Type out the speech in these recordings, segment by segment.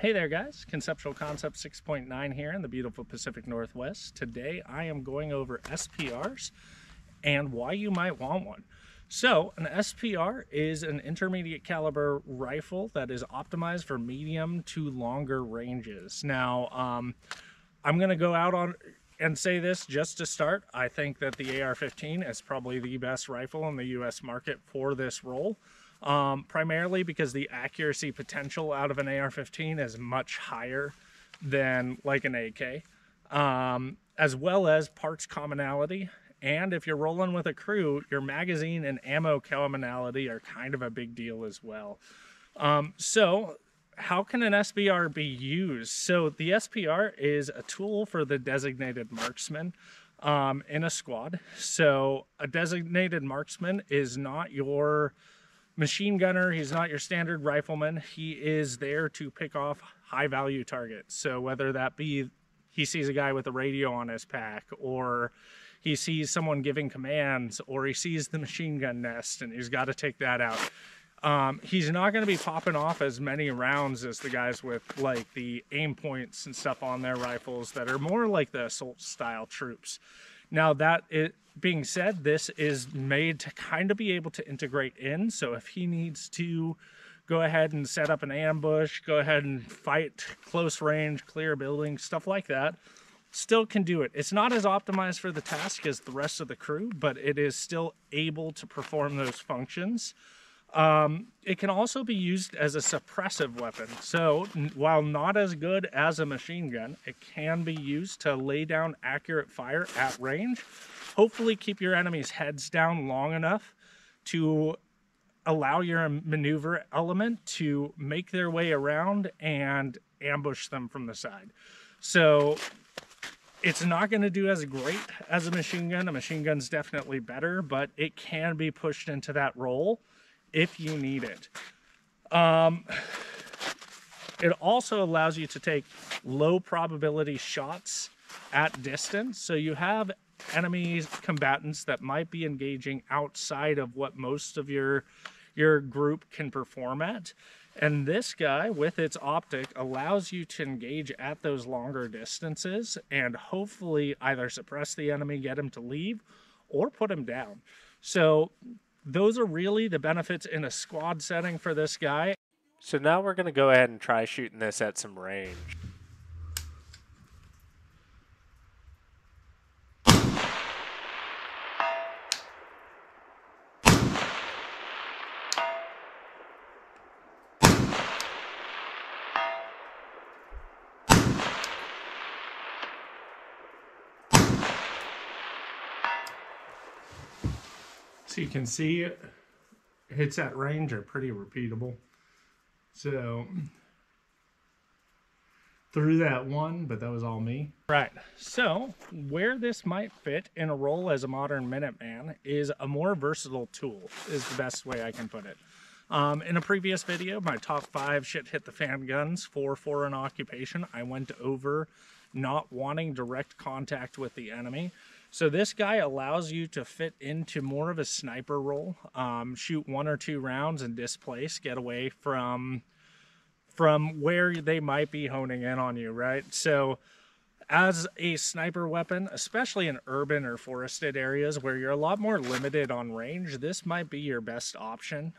Hey there guys, Conceptual Concept 6.9 here in the beautiful Pacific Northwest. Today I am going over SPRs and why you might want one. So an SPR is an intermediate caliber rifle that is optimized for medium to longer ranges. Now I'm going to go out on and say this just to start. I think that the AR-15 is probably the best rifle in the US market for this role. Primarily because the accuracy potential out of an AR-15 is much higher than like an AK, as well as parts commonality. And if you're rolling with a crew, your magazine and ammo commonality are kind of a big deal as well. So how can an SPR be used? So the SPR is a tool for the designated marksman in a squad. So a designated marksman is not your machine gunner, he's not your standard rifleman. He is there to pick off high value targets. So whether that be he sees a guy with a radio on his pack, or he sees someone giving commands, or he sees the machine gun nest and he's got to take that out. He's not going to be popping off as many rounds as the guys with like the aim points and stuff on their rifles that are more like the assault style troops. Now being said, this is made to kind of be able to integrate in. So if he needs to go ahead and set up an ambush, go ahead and fight close range, clear buildings, stuff like that, still can do it. It's not as optimized for the task as the rest of the crew, but it is still able to perform those functions. It can also be used as a suppressive weapon. So while not as good as a machine gun, it can be used to lay down accurate fire at range. Hopefully keep your enemy's heads down long enough to allow your maneuver element to make their way around and ambush them from the side. So it's not going to do as great as a machine gun. A machine gun's definitely better, but it can be pushed into that role if you need it. It also allows you to take low probability shots at distance. So you have enemies, combatants that might be engaging outside of what most of your group can perform at. And this guy with its optic allows you to engage at those longer distances and hopefully either suppress the enemy, get him to leave, or put him down. So those are really the benefits in a squad setting for this guy. So now we're going to go ahead and try shooting this at some range. So you can see hits at range are pretty repeatable. So threw that one, but that was all me. Right, so where this might fit in a role as a modern Minuteman is a more versatile tool, is the best way I can put it. In a previous video, my top 5 shit hit the fan guns for foreign occupation, I went over not wanting direct contact with the enemy. So this guy allows you to fit into more of a sniper role, shoot 1 or 2 rounds and displace, get away from where they might be honing in on you, right? So as a sniper weapon, especially in urban or forested areas where you're a lot more limited on range, this might be your best option.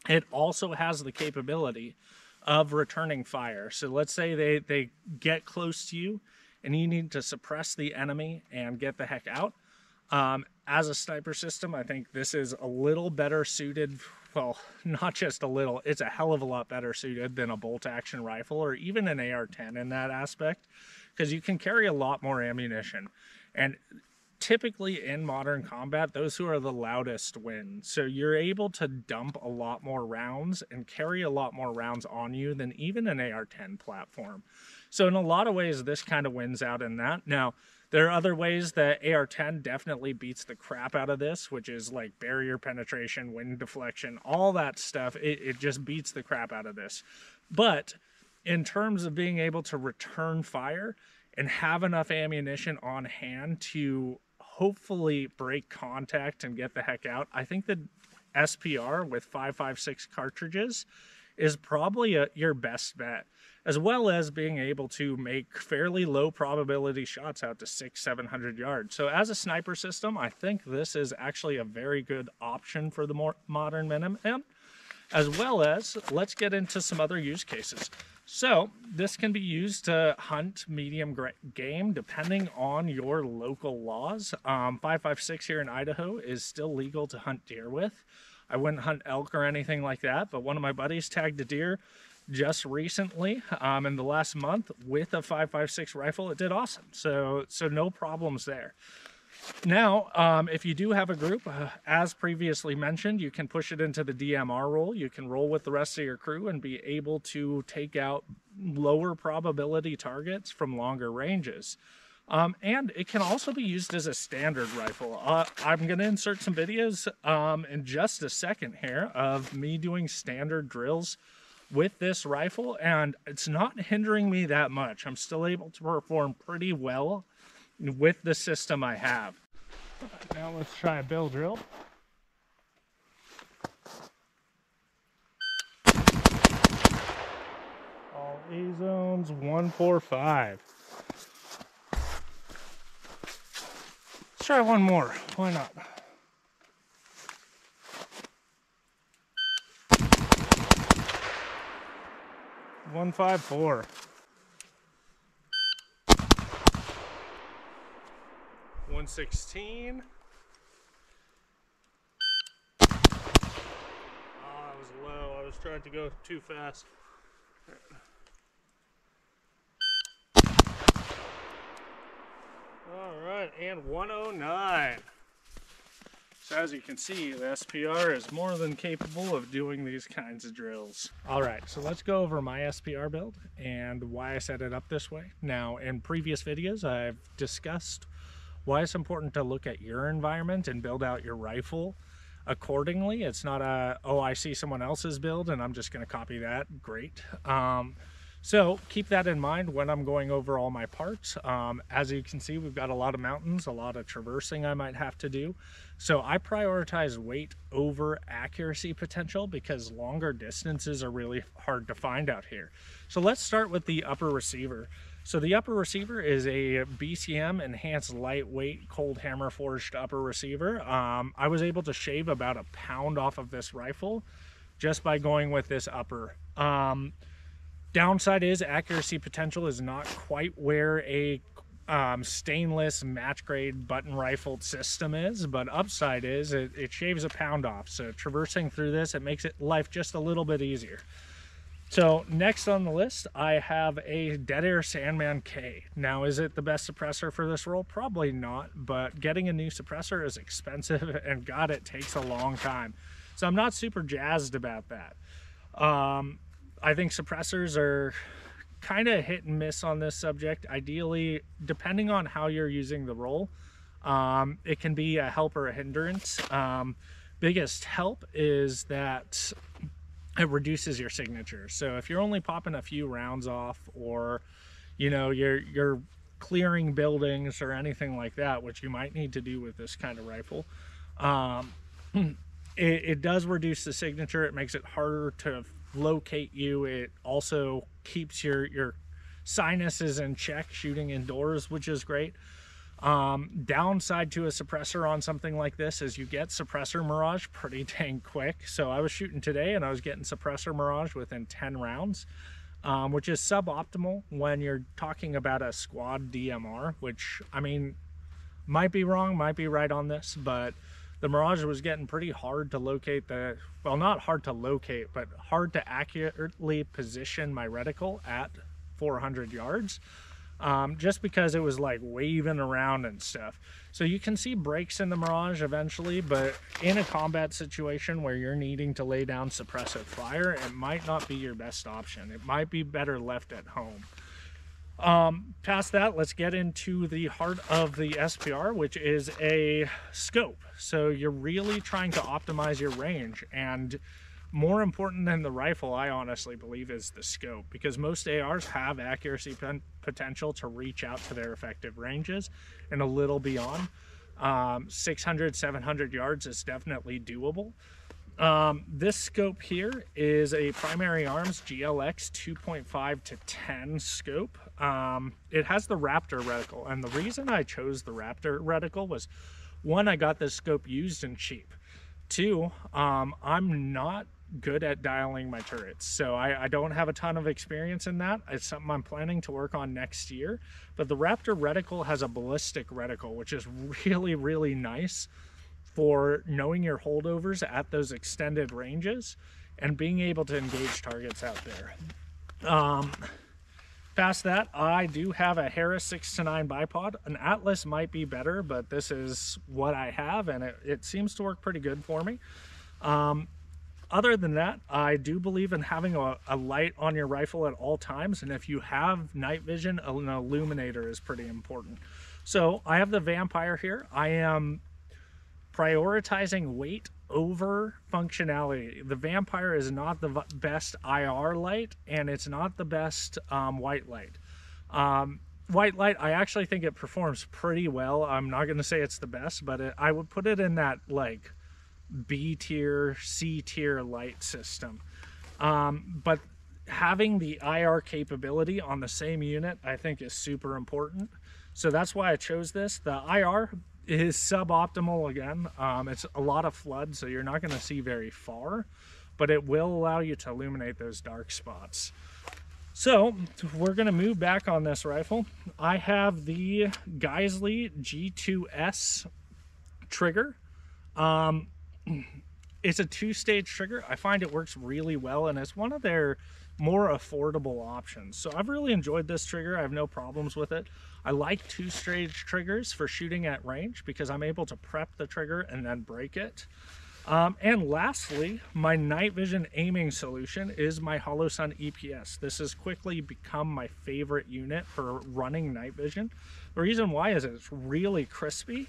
It also has the capability of returning fire. So let's say they get close to you and you need to suppress the enemy and get the heck out. As a sniper system, I think this is a little better suited, well, not just a little, it's a hell of a lot better suited than a bolt action rifle or even an AR-10 in that aspect, because you can carry a lot more ammunition. And typically in modern combat, those who are the loudest win. So you're able to dump a lot more rounds and carry a lot more rounds on you than even an AR-10 platform. So in a lot of ways, this kind of wins out in that. Now, there are other ways that AR-10 definitely beats the crap out of this, which is like barrier penetration, wind deflection, all that stuff. It just beats the crap out of this. But in terms of being able to return fire and have enough ammunition on hand to hopefully break contact and get the heck out, I think the SPR with 5.56 cartridges is probably your best bet, as well as being able to make fairly low probability shots out to 600-700 yards. So as a sniper system, I think this is actually a very good option for the more modern Minuteman. As well as, let's get into some other use cases. So this can be used to hunt medium game depending on your local laws. 5.56 here in Idaho is still legal to hunt deer with. I wouldn't hunt elk or anything like that, but one of my buddies tagged a deer just recently in the last month with a 5.56 rifle. It did awesome. So no problems there. Now, if you do have a group, as previously mentioned, you can push it into the DMR role. You can roll with the rest of your crew and be able to take out lower probability targets from longer ranges. And it can also be used as a standard rifle. I'm going to insert some videos in just a second here of me doing standard drills with this rifle, and it's not hindering me that much. I'm still able to perform pretty well with the system I have. Now let's try a bill drill. All A zones 145. Let's try one more. Why not? .154. 116. Oh, that was low. I was trying to go too fast. All right, and 109. So as you can see, the SPR is more than capable of doing these kinds of drills. All right, so let's go over my SPR build and why I set it up this way. Now, in previous videos, I've discussed why it's important to look at your environment and build out your rifle accordingly. It's not oh, I see someone else's build and I'm just going to copy that. Great. So keep that in mind when I'm going over all my parts. As you can see, we've got a lot of mountains, a lot of traversing I might have to do. So I prioritize weight over accuracy potential because longer distances are really hard to find out here. So let's start with the upper receiver. So the upper receiver is a BCM enhanced lightweight cold hammer forged upper receiver. I was able to shave about a pound off of this rifle just by going with this upper. Downside is accuracy potential is not quite where a stainless match grade button rifled system is, but upside is it shaves a pound off. So traversing through this, it makes life just a little bit easier. So next on the list, I have a Dead Air Sandman K. Now, is it the best suppressor for this role? Probably not, but getting a new suppressor is expensive and God, it takes a long time. So I'm not super jazzed about that. I think suppressors are kind of hit and miss on this subject. Ideally, depending on how you're using the roll, it can be a help or a hindrance. Biggest help is that it reduces your signature. So if you're only popping a few rounds off, or you know, you're clearing buildings or anything like that, which you might need to do with this kind of rifle, it does reduce the signature. It makes it harder to locate you. It also keeps your sinuses in check shooting indoors, which is great. Downside to a suppressor on something like this is you get suppressor mirage pretty dang quick. So I was shooting today and I was getting suppressor mirage within 10 rounds, which is suboptimal when you're talking about a squad DMR, which, I mean, might be wrong, might be right on this, but the mirage was getting pretty hard to locate well, not hard to locate, but hard to accurately position my reticle at 400 yards. Just because it was like waving around and stuff. So you can see breaks in the mirage eventually, but in a combat situation where you're needing to lay down suppressive fire, it might not be your best option. It might be better left at home. Past that, let's get into the heart of the SPR, which is a scope. So you're really trying to optimize your range, and more important than the rifle, I honestly believe, is the scope, because most ARs have accuracy potential to reach out to their effective ranges and a little beyond. 600, 700 yards is definitely doable. This scope here is a Primary Arms GLX 2.5 to 10 scope. It has the Raptor reticle, and the reason I chose the Raptor reticle was, one, I got this scope used and cheap. Two, I'm not good at dialing my turrets, so I don't have a ton of experience in that. It's something I'm planning to work on next year. But the Raptor reticle has a ballistic reticle, which is really, really nice for knowing your holdovers at those extended ranges and being able to engage targets out there. Past that, I do have a Harris 6-9 bipod. An Atlas might be better, but this is what I have, and it seems to work pretty good for me. Other than that, I do believe in having a light on your rifle at all times, and if you have night vision, an illuminator is pretty important. So I have the Vampire here. I am prioritizing weight over functionality. The Vampire is not the best IR light, and it's not the best white light. White light, I actually think it performs pretty well. I'm not going to say it's the best, but I would put it in that like B tier, C tier light system. But having the IR capability on the same unit, I think, is super important. So that's why I chose this. The IR is suboptimal again. It's a lot of flood, so you're not going to see very far, but it will allow you to illuminate those dark spots. So we're going to move back on this rifle. I have the Geissele G2S trigger. It's a 2-stage trigger. I find it works really well, and it's one of their more affordable options. So I've really enjoyed this trigger. I have no problems with it. I like 2-stage triggers for shooting at range because I'm able to prep the trigger and then break it. And lastly, my night vision aiming solution is my HoloSun EPS. This has quickly become my favorite unit for running night vision. The reason why is it's really crispy.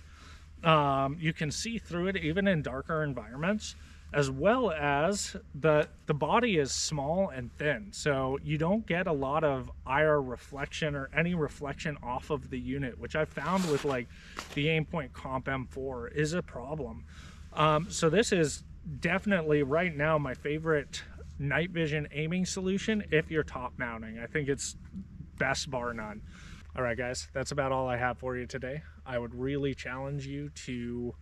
You can see through it even in darker environments, as well as the body is small and thin, so you don't get a lot of IR reflection or any reflection off of the unit, which I found with like the Aimpoint Comp M4 is a problem. So this is definitely right now my favorite night vision aiming solution if you're top mounting. I think it's best bar none. All right, guys, that's about all I have for you today. I would really challenge you to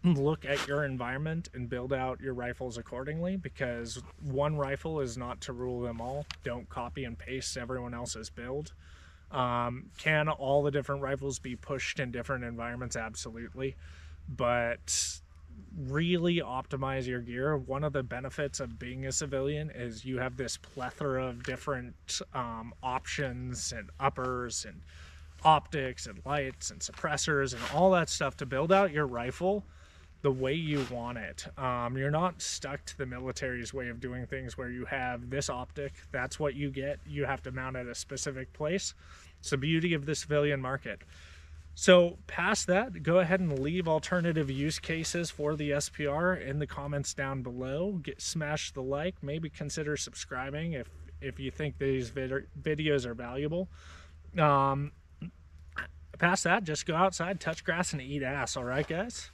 look at your environment and build out your rifles accordingly, because one rifle is not to rule them all. Don't copy and paste everyone else's build. Can all the different rifles be pushed in different environments? Absolutely. But really optimize your gear. One of the benefits of being a civilian is you have this plethora of different options and uppers and optics and lights and suppressors and all that stuff to build out your rifle the way you want it. You're not stuck to the military's way of doing things where you have this optic, that's what you get, you have to mount at a specific place. It's the beauty of the civilian market. So past that, go ahead and leave alternative use cases for the SPR in the comments down below. Smash the like, maybe consider subscribing if you think these videos are valuable. Past that, just go outside, touch grass, and eat ass. All right, guys?